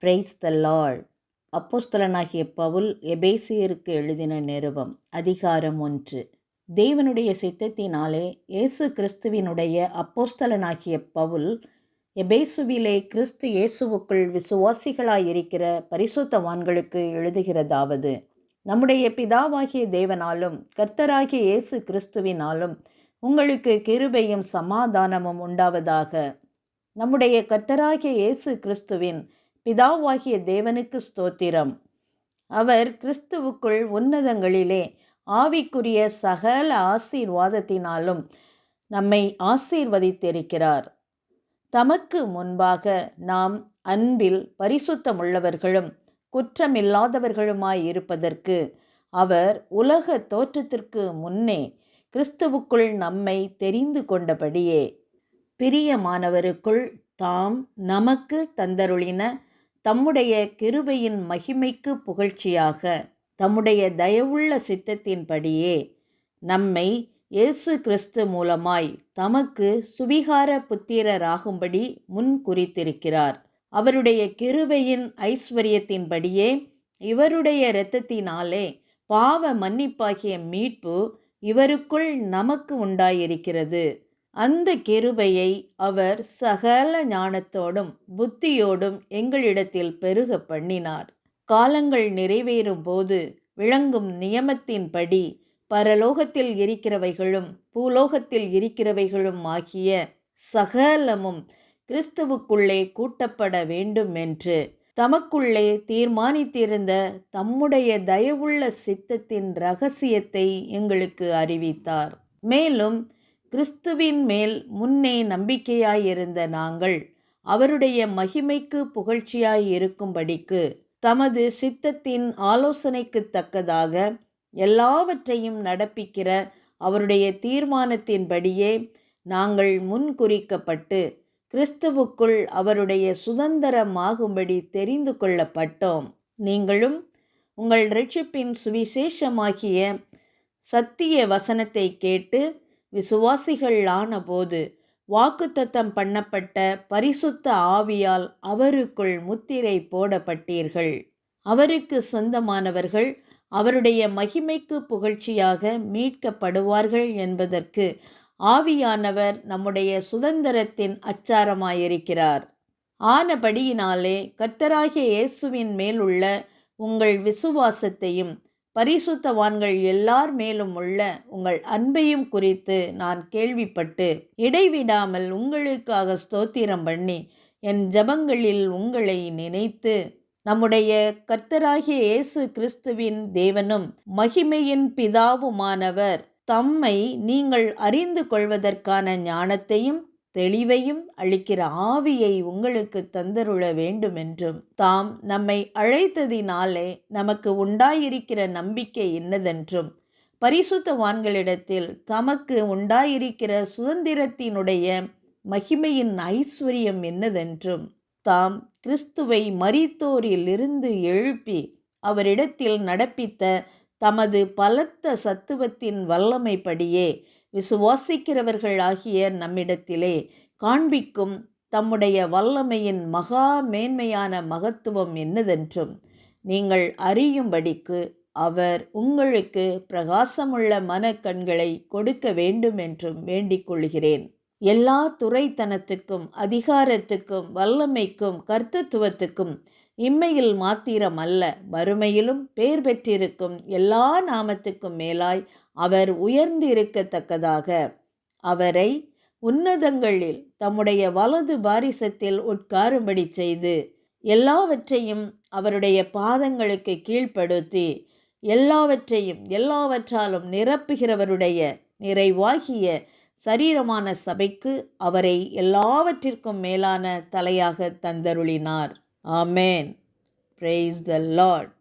Praise the Lord. அப்போஸ்தலனாகிய பவுல் எபேசியருக்கு எழுதின நிருபம் அதிகாரம் 1. தேவனுடைய சித்தத்தினாலே இயேசு கிறிஸ்துவினுடைய அப்போஸ்தலனாகிய பவுல் எபேசுவிலே கிறிஸ்து இயேசுவுக்குள் விசுவாசிகளாயிருக்கிற பரிசுத்தவான்களுக்கு எழுதுகிறதாவது: நம்முடைய பிதாவாகிய தேவனாலும் கர்த்தராகிய இயேசு கிறிஸ்துவினாலும் உங்களுக்கு கிருபையும் சமாதானமும் உண்டாவதாக. நம்முடைய கர்த்தராகிய இயேசு கிறிஸ்துவின் பிதாவாகிய தேவனுக்கு ஸ்தோத்திரம். அவர் கிறிஸ்துவுக்குள் உன்னதங்களிலே ஆவிக்குரிய சகல ஆசீர்வாதத்தினாலும் நம்மை ஆசீர்வதித்திருக்கிறார். தமக்கு முன்பாக நாம் அன்பில் பரிசுத்தமுள்ளவர்களும் குற்றமில்லாதவர்களுமாயிருப்பதற்கு அவர் உலக தோற்றத்திற்கு முன்னே கிறிஸ்துவுக்குள் நம்மை தெரிந்து கொண்டபடியே பிரியமானவருக்குள் தாம் நமக்கு தந்தருளின தம்முடைய கிருபையின் மகிமைக்கு புகழ்ச்சியாக தம்முடைய தயவுள்ள சித்தத்தின்படியே நம்மை இயேசு கிறிஸ்து மூலமாய் தமக்கு சுவிகார புத்திரராகும்படி முன் குறித்திருக்கிறார். அவருடைய கிருபையின் ஐஸ்வரியத்தின்படியே இவருடைய இரத்தத்தினாலே பாவ மன்னிப்பாகிய மீட்பு இவருக்குள் நமக்கு உண்டாயிருக்கிறது. அந்த கிருபையை அவர் சகல ஞானத்தோடும் புத்தியோடும் எங்களிடத்தில் பெருக பண்ணினார். காலங்கள் நிறைவேறும் போது விளங்கும் நியமத்தின்படி பரலோகத்தில் இருக்கிறவைகளும் பூலோகத்தில் இருக்கிறவைகளும் ஆகிய சகலமும் கிறிஸ்துவுக்குள்ளே கூட்டப்பட வேண்டும் என்று தமக்குள்ளே தீர்மானித்திருந்த தம்முடைய தயவுள்ள சித்தத்தின் இரகசியத்தை எங்களுக்கு அறிவித்தார். மேலும் கிறிஸ்துவின் மேல் முன்னே நம்பிக்கையாயிருந்த நாங்கள் அவருடைய மகிமைக்கு புகழ்ச்சியாயிருக்கும்படிக்கு தமது சித்தத்தின் ஆலோசனைக்கு தக்கதாக எல்லாவற்றையும் நடப்பிக்கிற அவருடைய தீர்மானத்தின்படியே நாங்கள் முன்குறிக்கப்பட்டு கிறிஸ்துவுக்குள் அவருடைய சுதந்திரமாகும்படி தெரிந்து கொள்ளப்பட்டோம். நீங்களும் உங்கள் இரட்சிப்பின் சுவிசேஷமாகிய சத்திய வசனத்தை கேட்டு விசுவாசிகள் ஆனபோது வாக்குத்தத்தம் பண்ணப்பட்ட பரிசுத்த ஆவியால் அவருக்குள் முத்திரை போடப்பட்டீர்கள். அவருக்கு சொந்தமானவர்கள் அவருடைய மகிமைக்கு புகழ்ச்சியாக மீட்கப்படுவார்கள் என்பதற்கு ஆவியானவர் நம்முடைய சுதந்திரத்தின் அச்சாரமாயிருக்கிறார். ஆனபடியினாலே கர்த்தராகிய இயேசுவின் மேலுள்ள உங்கள் விசுவாசத்தையும் பரிசுத்தவான்கள் எல்லார் மேலும் உள்ள உங்கள் அன்பையும் குறித்து நான் கேள்விப்பட்டு இடைவிடாமல் உங்களுக்காக ஸ்தோத்திரம் பண்ணி என் ஜெபங்களில் உங்களை நினைத்து நம்முடைய கர்த்தராகிய இயேசு கிறிஸ்துவின் தேவனும் மகிமையின் பிதாவுமானவர் தம்மை நீங்கள் அறிந்து கொள்வதற்கான ஞானத்தையும் தெளிவையும் அளிக்கிற ஆவியை உங்களுக்கு தந்தருள வேண்டுமென்றும் தாம் நம்மை அழைத்ததினாலே நமக்கு உண்டாயிருக்கிற நம்பிக்கை என்னதென்றும் பரிசுத்தவான்களிடத்தில் தமக்கு உண்டாயிருக்கிற சுதந்திரத்தினுடைய மகிமையின் ஐஸ்வர்யம் என்னதென்றும் தாம் கிறிஸ்துவை மரித்தோரிலிருந்து எழுப்பி அவரிடத்தில் நடப்பித்த தமது பலத்த சத்துவத்தின் வல்லமைப்படியே விசுவாசிக்கிறவர்களாகிய நம்மிடத்திலே காண்பிக்கும் தம்முடைய வல்லமையின் மகா மேன்மையான மகத்துவம் என்னதென்றும் நீங்கள் அறியும்படிக்கு அவர் உங்களுக்கு பிரகாசமுள்ள மனக்கண்களை கொடுக்க வேண்டும் என்றும் வேண்டிக் கொள்கிறேன். எல்லா துரைத்தனத்துக்கும் அதிகாரத்துக்கும் வல்லமைக்கும் கர்த்தத்துவத்துக்கும் இம்மையில் மாத்திரமல்ல மறுமையிலும் பேர் பெற்றிருக்கும் எல்லா நாமத்துக்கும் மேலாய் அவர் உயர்ந்திருக்கத்தக்கதாக அவரை உன்னதங்களில் தம்முடைய வலது பாரிசத்தில் உட்காரும்படி செய்து எல்லாவற்றையும் அவருடைய பாதங்களுக்கு கீழ்ப்படுத்தி எல்லாவற்றாலும் நிரப்புகிறவருடைய நிறைவாகிய சரீரமான சபைக்கு அவரை எல்லாவற்றிற்கும் மேலான தலையாக தந்தருளினார். ஆமேன். Praise the Lord.